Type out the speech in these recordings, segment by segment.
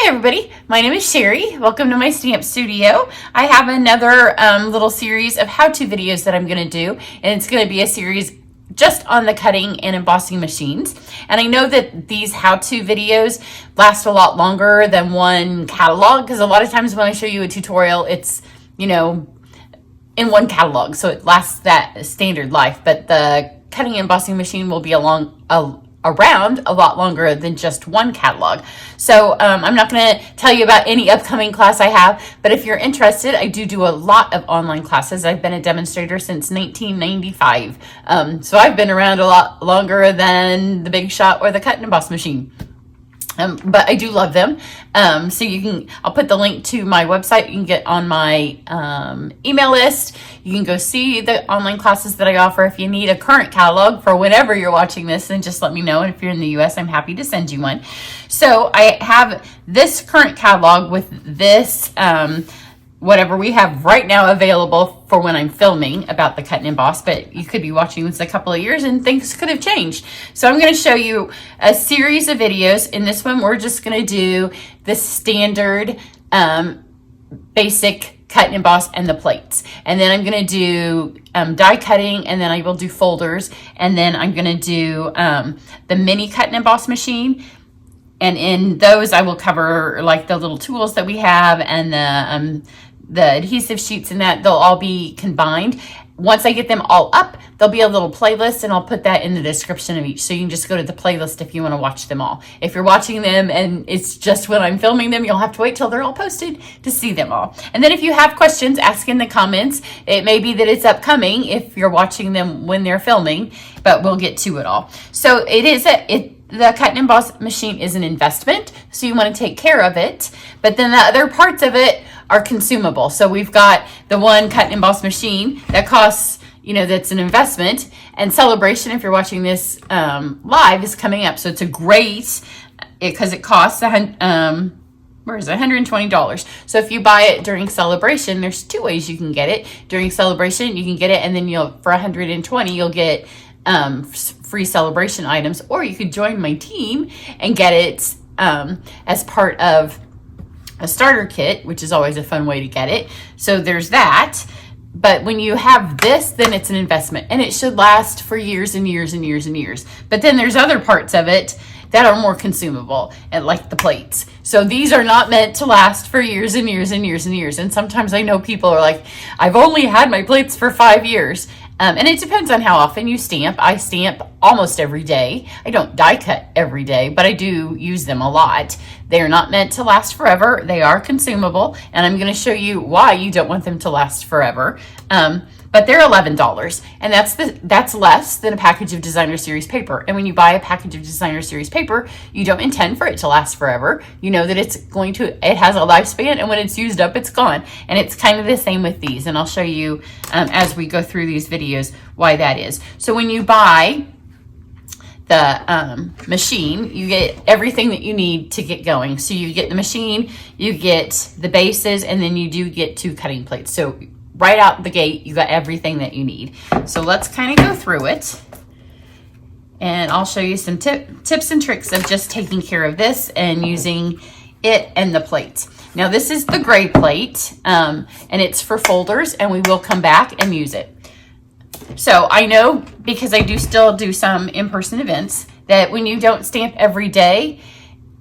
Hi everybody, my name is Cheri. Welcome to my stamp studio. I have another little series of how-to videos that I'm going to do, and it's going to be a series just on the cutting and embossing machines. And I know that these how-to videos last a lot longer than one catalog, because a lot of times when I show you a tutorial, it's, in one catalog, so it lasts that standard life. But the cutting and embossing machine will be around a lot longer than just one catalog. So I'm not going to tell you about any upcoming class I have, but if you're interested, I do a lot of online classes. I've been a demonstrator since 1995. So I've been around a lot longer than the Big Shot or the cut and emboss machine. But I do love them. So I'll put the link to my website. You can get on my email list. You can go see the online classes that I offer. If you need a current catalog for whenever you're watching this, then just let me know. And if you're in the US, I'm happy to send you one. So I have this current catalog with this, whatever we have right now available for when I'm filming about the cut and emboss, but you could be watching this a couple of years and things could have changed. So I'm going to show you a series of videos. In this one, we're just going to do the standard basic cut and emboss and the plates. And then I'm going to do die cutting, and then I will do folders, and then I'm going to do the mini cut and emboss machine. And in those, I will cover like the little tools that we have and the adhesive sheets, and that they'll all be combined. Once I get them all up, there'll be a little playlist, and I'll put that in the description of each. So you can just go to the playlist if you want to watch them all. If you're watching them and it's just when I'm filming them, you'll have to wait till they're all posted to see them all. And then if you have questions, ask in the comments. It may be that it's upcoming if you're watching them when they're filming, but we'll get to it all. So the cut and emboss machine is an investment, so you want to take care of it. But then the other parts of it are consumable. So we've got the one cut and emboss machine that costs, that's an investment. And Celebration, if you're watching this live, is coming up. So it's a great, because it costs $120. So if you buy it during Celebration, there's two ways you can get it. During Celebration, you can get it, and then for $120, you'll get free Celebration items, or you could join my team and get it as part of a starter kit, which is always a fun way to get it. So there's that. But when you have this, then it's an investment, and it should last for years and years and years and years. But then there's other parts of it that are more consumable, and like the plates. So these are not meant to last for years and years and years and years. And sometimes I know people are like, I've only had my plates for 5 years. And it depends on how often you stamp. I stamp almost every day. I don't die cut every day, but I do use them a lot. They're not meant to last forever. They are consumable, and I'm going to show you why you don't want them to last forever. But they're $11, and that's less than a package of Designer Series paper. And when you buy a package of Designer Series paper, you don't intend for it to last forever. You know that it has a lifespan, and when it's used up, it's gone. And it's kind of the same with these, and I'll show you as we go through these videos why that is. So when you buy the machine, you get everything that you need to get going. So you get the machine, you get the bases, and then you do get 2 cutting plates. So right out the gate, you got everything that you need. So let's kind of go through it, and I'll show you some tips and tricks of just taking care of this and using it and the plates. Now this is the gray plate, and it's for folders, and we will come back and use it. So I know, because I still do some in-person events, that when you don't stamp every day,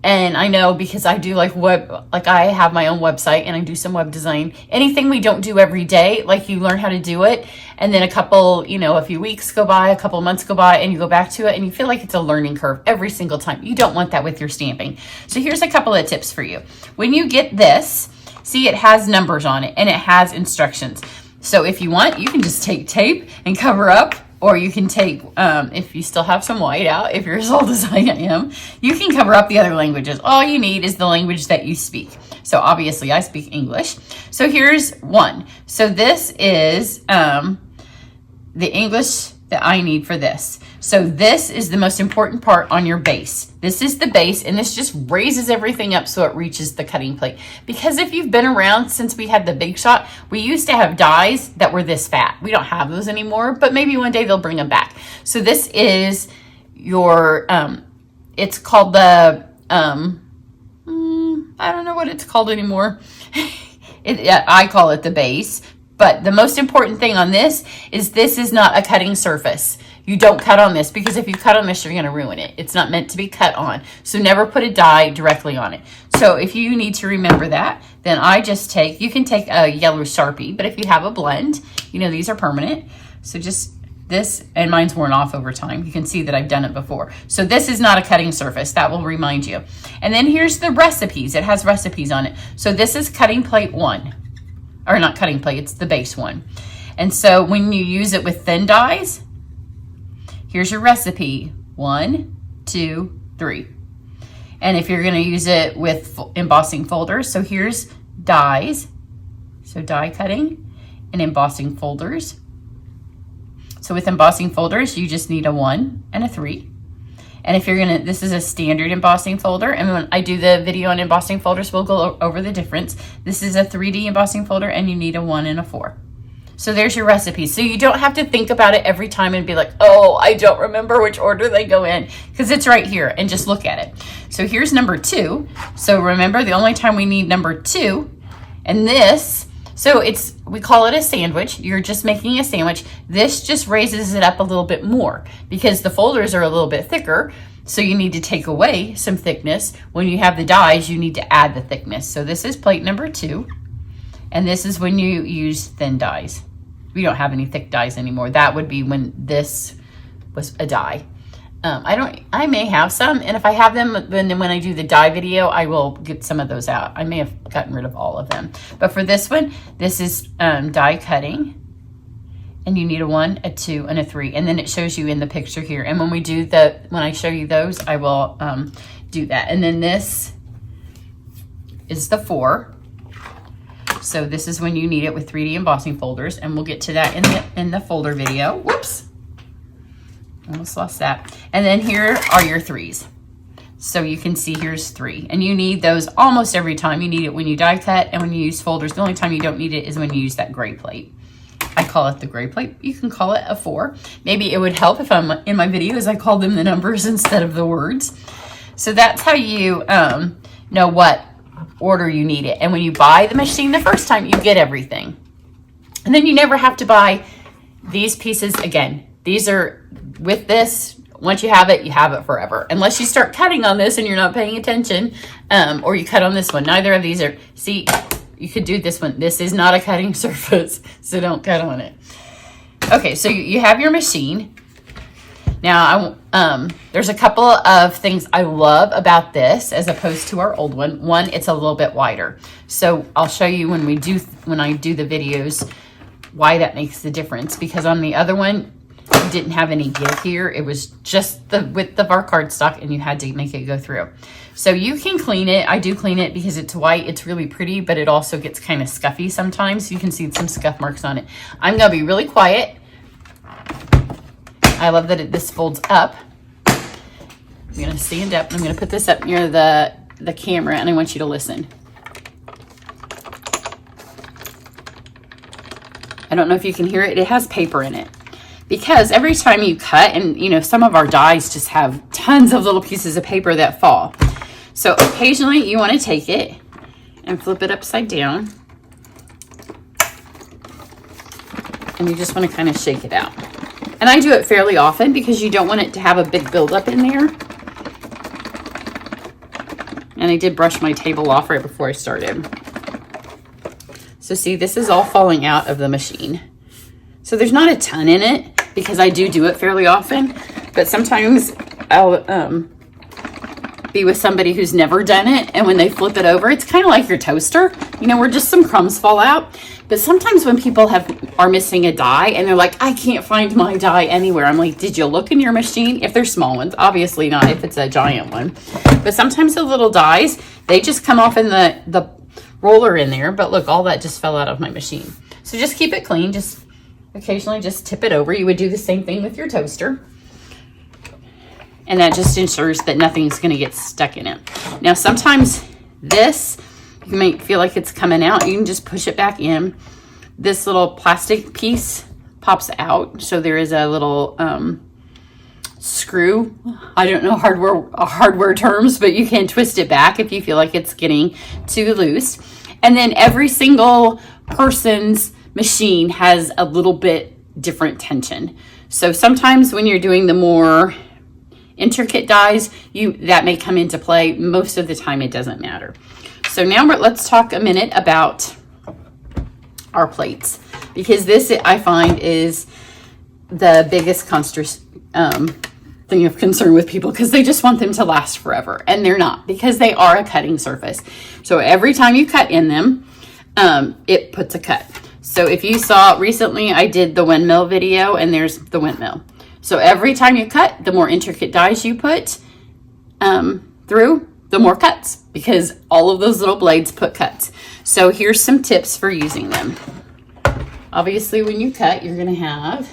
and I know because I do I have my own website and I do some web design. Anything we don't do every day, like you learn how to do it, and then a few weeks go by, a couple months go by, and you go back to it and you feel like it's a learning curve every single time. You don't want that with your stamping. So here's a couple of tips for you. When you get this, see, it has numbers on it and it has instructions. So if you want, you can just take tape and cover up, or you can take, if you still have some white out, if you're as old as I am, you can cover up the other languages. All you need is the language that you speak. So obviously I speak English. So here's one. So this is the English that I need for this. So this is the most important part on your base. This is the base, and this just raises everything up so it reaches the cutting plate. Because if you've been around since we had the Big Shot, we used to have dies that were this fat. We don't have those anymore, but maybe one day they'll bring them back. So this is your, it's called the, I don't know what it's called anymore. I call it the base. But the most important thing on this is not a cutting surface. You don't cut on this, because if you cut on this, you're going to ruin it. It's not meant to be cut on. So never put a die directly on it. So if you need to remember that, then I just you can take a yellow Sharpie, but if you have a blend, you know, these are permanent. So just this, and mine's worn off over time. You can see that I've done it before. So this is not a cutting surface. That will remind you. And then here's the recipes. It has recipes on it. So this is cutting plate 1. Or not cutting plate, it's the base one. And so when you use it with thin dies, here's your recipe, 1, 2, 3. And if you're gonna use it with embossing folders, so here's dies, so die cutting and embossing folders. So with embossing folders, you just need a 1 and a 3. And if you're gonna, this is a standard embossing folder. And when I do the video on embossing folders, we'll go over the difference. This is a 3D embossing folder, and you need a 1 and a 4. So there's your recipe. So you don't have to think about it every time and be like, oh, I don't remember which order they go in, because it's right here, and just look at it. So here's number 2. So remember, the only time we need number 2, and this, so we call it a sandwich. You're just making a sandwich. This just raises it up a little bit more because the folders are a little bit thicker. So you need to take away some thickness. When you have the dies, you need to add the thickness. So this is plate number 2. And this is when you use thin dies. We don't have any thick dies anymore. That would be when this was a die. I may have some, and if I have them, then when I do the die video, I will get some of those out. I may have gotten rid of all of them. But for this one, this is die cutting, and you need a 1, a 2, and a 3. And then it shows you in the picture here. And when I show you those, I will do that. And then this is the 4. So this is when you need it with 3D embossing folders, and we'll get to that in the folder video. Whoops. Almost lost that. And then here are your 3s. So you can see here's 3. And you need those almost every time. You need it when you die cut and when you use folders. The only time you don't need it is when you use that gray plate. I call it the gray plate. You can call it a 4. Maybe it would help if I'm in my videos, I call them the numbers instead of the words. So that's how you know what order you need it. And when you buy the machine the first time, you get everything. And then you never have to buy these pieces again. These are, with this, once you have it forever. Unless you start cutting on this and you're not paying attention, or you cut on this one. Neither of these are, see, you could do this one. This is not a cutting surface, so don't cut on it. Okay, so you have your machine. Now, there's a couple of things I love about this as opposed to our old one. One, it's a little bit wider. So I'll show you when I do the videos why that makes the difference. Because on the other one, you didn't have any give here. It was just the width of our cardstock, and you had to make it go through. So you can clean it. I do clean it because it's white. It's really pretty, but it also gets kind of scuffy sometimes. You can see some scuff marks on it. I'm going to be really quiet. I love that this folds up. I'm going to stand up. I'm going to put this up near the camera, and I want you to listen. I don't know if you can hear it. It has paper in it. Because every time you cut, and you know, some of our dies just have tons of little pieces of paper that fall. So occasionally you want to take it and flip it upside down. And you just want to kind of shake it out. And I do it fairly often because you don't want it to have a big buildup in there. And I did brush my table off right before I started. So see, this is all falling out of the machine. So there's not a ton in it because I do it fairly often, but sometimes I'll be with somebody who's never done it, and when they flip it over, it's kind of like your toaster, you know, where just some crumbs fall out. But sometimes when people are missing a die and they're like, I can't find my die anywhere, I'm like, did you look in your machine? If they're small ones, obviously not if it's a giant one. But sometimes the little dies, they just come off in the roller in there. But look, all that just fell out of my machine. So just keep it clean. Just occasionally just tip it over. You would do the same thing with your toaster. And that just ensures that nothing's going to get stuck in it. Now, sometimes this, you might feel like it's coming out. You can just push it back in. This little plastic piece pops out. So there is a little screw. I don't know hardware terms, but you can twist it back if you feel like it's getting too loose. And then every single person's machine has a little bit different tension. So sometimes when you're doing the more intricate dies, that may come into play. Most of the time it doesn't matter. So now let's talk a minute about our plates, because this I find is the biggest thing of concern with people, because they just want them to last forever, and they're not, because they are a cutting surface. So every time you cut in them, it puts a cut. So if you saw recently, I did the windmill video, and there's the windmill. So every time you cut, the more intricate dies you put through, the more cuts, because all of those little blades put cuts. So here's some tips for using them. Obviously, when you cut, you're going to have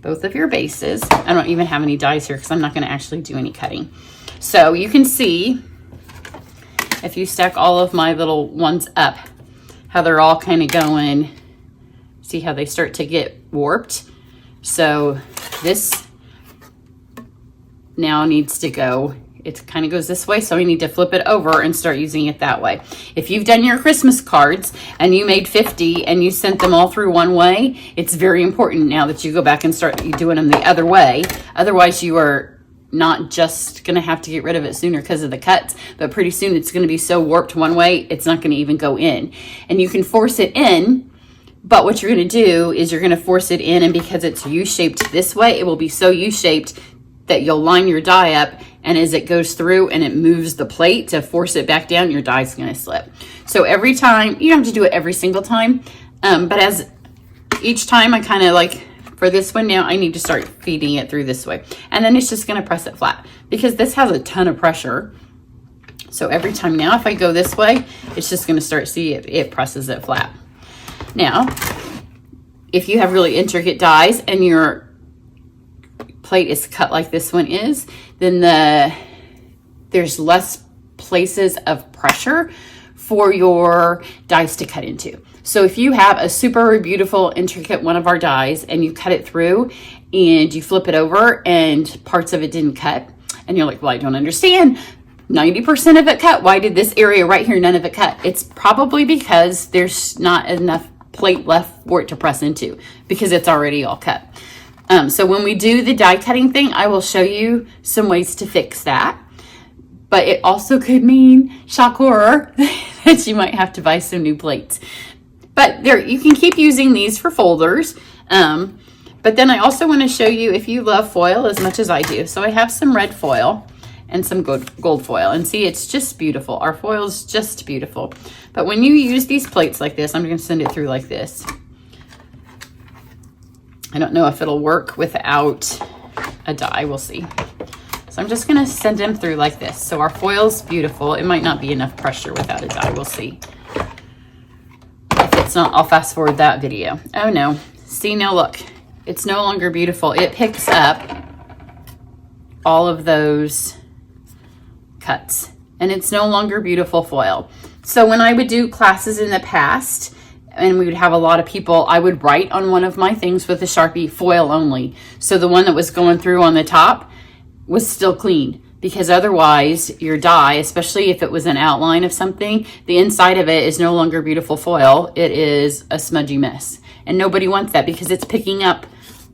both of your bases. I don't even have any dies here because I'm not going to actually do any cutting. So you can see, if you stack all of my little ones up, how they're all kind of going. See how they start to get warped? So this now needs to go, it kind of goes this way, so we need to flip it over and start using it that way. If you've done your Christmas cards and you made 50 and you sent them all through one way, it's very important now that you go back and start doing them the other way. Otherwise, you are not just going to have to get rid of it sooner because of the cuts, but pretty soon it's going to be so warped one way, it's not going to even go in. And you can force it in, but what you're going to do is you're going to force it in, and because it's U-shaped this way, it will be so U-shaped that you'll line your die up, and as it goes through and it moves the plate to force it back down, your die is going to slip. So every time, you don't have to do it every single time, but as each time I kind of like, for this one now, I need to start feeding it through this way. And then it's just going to press it flat, because this has a ton of pressure. So every time now, if I go this way, it's just going to start, see, it presses it flat. Now, if you have really intricate dies and your plate is cut like this one is, then there's less places of pressure for your dies to cut into. So if you have a super beautiful, intricate one of our dies and you cut it through and you flip it over and parts of it didn't cut, and you're like, well, I don't understand. 90% of it cut. Why did this area right here, none of it cut? It's probably because there's not enough plate left for it to press into, because it's already all cut. So when we do the die cutting thing, I will show you some ways to fix that. But it also could mean, shock horror, that you might have to buy some new plates. But there, you can keep using these for folders. But then I also want to show you, if you love foil as much as I do. So I have some red foil and some gold foil. And see, it's just beautiful. Our foil is just beautiful. But when you use these plates like this, I'm going to send it through like this. I don't know if it'll work without a die. We'll see. So I'm just going to send them through like this. So our foil's beautiful. It might not be enough pressure without a die. We'll see. If it's not, I'll fast forward that video. Oh no. See, now look. It's no longer beautiful. It picks up all of those cuts, and it's no longer beautiful foil. So when I would do classes in the past, and we would have a lot of people, I would write on one of my things with a Sharpie, foil only. So the one that was going through on the top was still clean, because otherwise your die, especially if it was an outline of something, the inside of it is no longer beautiful foil. It is a smudgy mess, and nobody wants that because it's picking up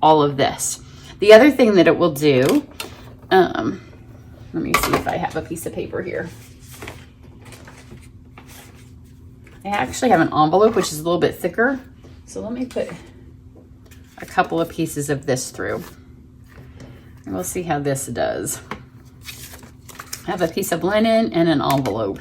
all of this. The other thing that it will do, let me see if I have a piece of paper here. I actually have an envelope, which is a little bit thicker. So let me put a couple of pieces of this through, and we'll see how this does. I have a piece of linen and an envelope.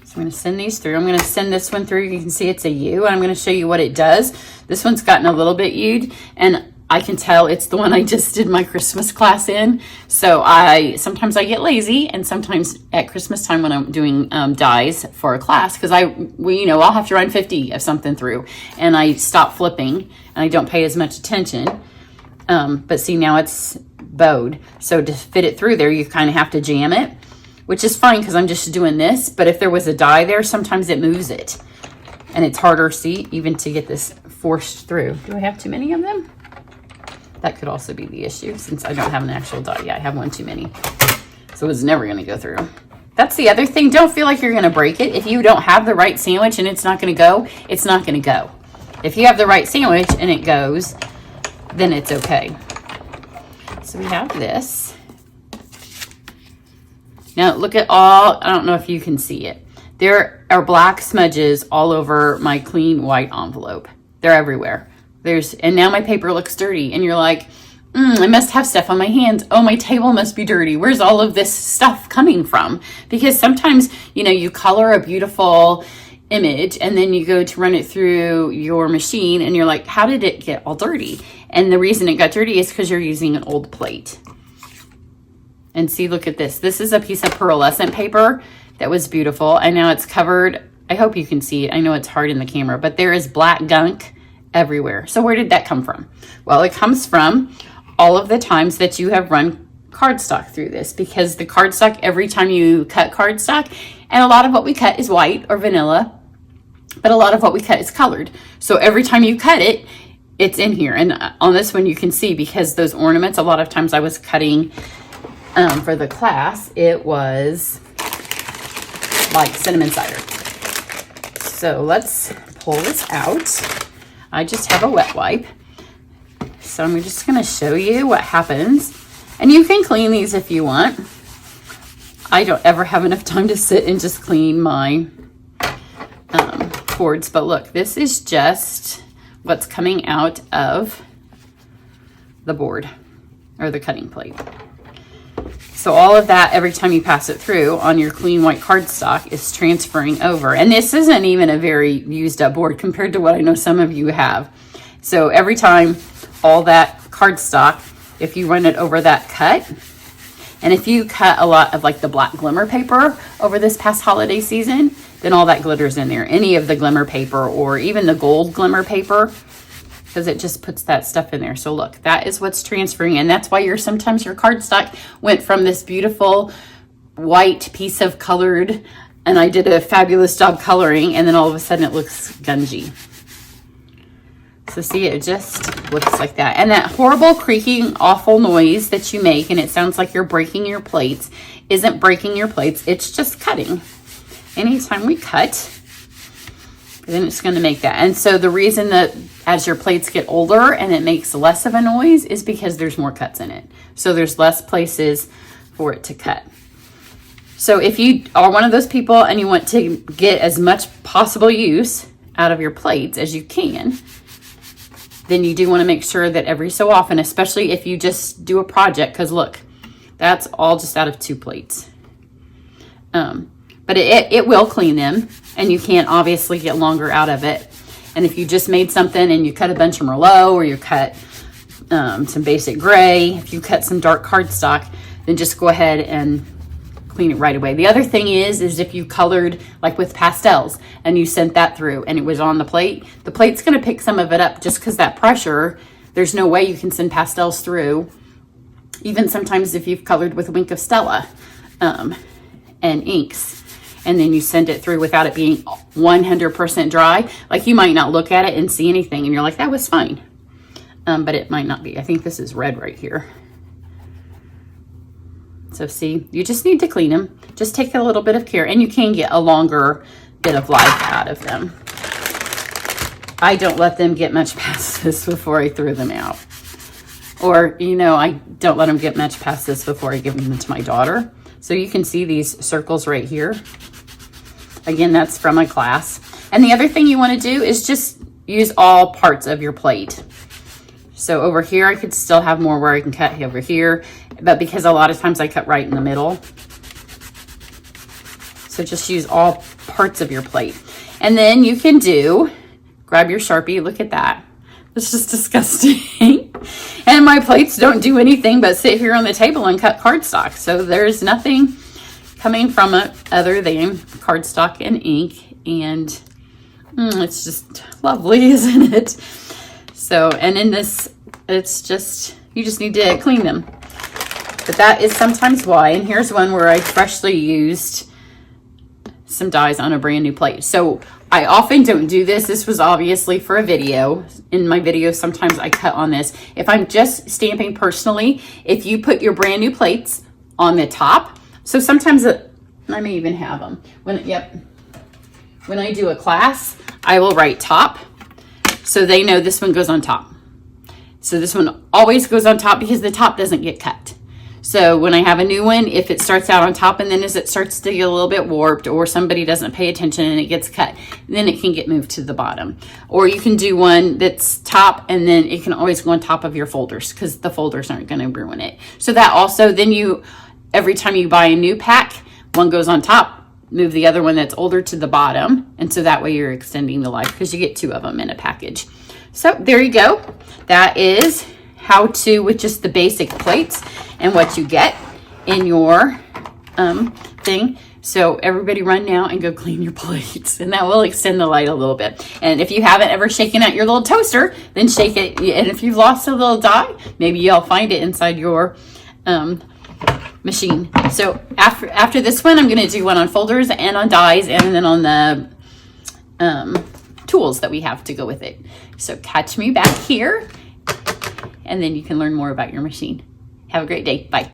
So I'm going to send these through. I'm going to send this one through. You can see it's a U, and I'm going to show you what it does. This one's gotten a little bit U'd, and I can tell it's the one I just did my Christmas class in. So sometimes I get lazy, and sometimes at Christmas time when I'm doing dies for a class, because I'll have to run 50 of something through, and I stop flipping and I don't pay as much attention. But see, now it's bowed. So to fit it through there, you kind of have to jam it, which is fine because I'm just doing this. But if there was a die there, sometimes it moves it, and it's harder, see, even to get this forced through. Do I have too many of them? That could also be the issue since I don't have an actual die. Yeah, I have one too many. So it's never going to go through. That's the other thing. Don't feel like you're going to break it. If you don't have the right sandwich and it's not going to go, it's not going to go. If you have the right sandwich and it goes, then it's okay. So we have this. Now look at all, I don't know if you can see it. There are black smudges all over my clean white envelope. They're everywhere. And now my paper looks dirty and you're like, I must have stuff on my hands. Oh, my table must be dirty. Where's all of this stuff coming from? Because sometimes, you know, you color a beautiful image and then you go to run it through your machine and you're like, how did it get all dirty? And the reason it got dirty is because you're using an old plate. And see, look at this. This is a piece of pearlescent paper that was beautiful. And now it's covered. I hope you can see it. I know it's hard in the camera, but there is black gunk everywhere. So where did that come from? Well, it comes from all of the times that you have run cardstock through this, because the cardstock, every time you cut cardstock, and a lot of what we cut is white or vanilla, but a lot of what we cut is colored. So every time you cut it, it's in here. And on this one you can see, because those ornaments, a lot of times I was cutting for the class, it was like cinnamon cider. So let's pull this out. I just have a wet wipe. So I'm just going to show you what happens. And you can clean these if you want. I don't ever have enough time to sit and just clean my boards. But look, this is just what's coming out of the board or the cutting plate. So all of that, every time you pass it through on your clean white cardstock, is transferring over. And this isn't even a very used up board compared to what I know some of you have. So every time all that cardstock, if you run it over that cut, and if you cut a lot of like the black glimmer paper over this past holiday season, then all that glitters in there. Any of the glimmer paper or even the gold glimmer paper, because it just puts that stuff in there. So look, that is what's transferring. And that's why sometimes your cardstock went from this beautiful white piece of colored, and I did a fabulous job coloring, and then all of a sudden it looks gungy. So see, it just looks like that. And that horrible creaking, awful noise that you make, and it sounds like you're breaking your plates, isn't breaking your plates. It's just cutting. Anytime we cut, then it's going to make that. And so the reason that as your plates get older and it makes less of a noise is because there's more cuts in it. So there's less places for it to cut. So if you are one of those people and you want to get as much possible use out of your plates as you can, then you do want to make sure that every so often, especially if you just do a project, because look, that's all just out of 2 plates. But it will clean them, and you can't obviously get longer out of it. And if you just made something and you cut a bunch of Merlot, or you cut some basic gray, if you cut some dark cardstock, then just go ahead and clean it right away. The other thing is if you colored like with pastels and you sent that through and it was on the plate's going to pick some of it up just because that pressure, there's no way you can send pastels through. Even sometimes if you've colored with Wink of Stella and inks, and then you send it through without it being 100% dry, like you might not look at it and see anything and you're like, that was fine. But it might not be. I think this is red right here. So see, you just need to clean them. Just take a little bit of care, and you can get a longer bit of life out of them. I don't let them get much past this before I throw them out. Or, you know, I don't let them get much past this before I give them to my daughter. So you can see these circles right here. Again, that's from my class. And the other thing you want to do is just use all parts of your plate. So over here, I could still have more where I can cut over here, but because a lot of times I cut right in the middle. So just use all parts of your plate. And then you can grab your Sharpie, look at that. It's just disgusting. And my plates don't do anything but sit here on the table and cut cardstock. So there's nothing coming from it other than cardstock and ink. And it's just lovely, isn't it? So, and in this, it's just, you just need to clean them. But that is sometimes why. And here's one where I freshly used some dyes on a brand new plate. So I often don't do this. This was obviously for a video. In my videos, sometimes I cut on this. If I'm just stamping personally, if you put your brand new plates on the top, so sometimes I may even have them. When I do a class, I will write top, so they know this one goes on top. So this one always goes on top because the top doesn't get cut. So when I have a new one, if it starts out on top and then as it starts to get a little bit warped or somebody doesn't pay attention and it gets cut, then it can get moved to the bottom. Or you can do one that's top and then it can always go on top of your folders because the folders aren't going to ruin it. So that also, then every time you buy a new pack, one goes on top, move the other one that's older to the bottom. And so that way you're extending the life because you get 2 of them in a package. So there you go. That is how to, with just the basic plates and what you get in your thing. So everybody run now and go clean your plates, and that will extend the light a little bit. And if you haven't ever shaken out your little toaster, then shake it. And if you've lost a little die, maybe you'll find it inside your machine. So after this one, I'm going to do one on folders and on dies and then on the tools that we have to go with it. So catch me back here, and then you can learn more about your machine. Have a great day. Bye.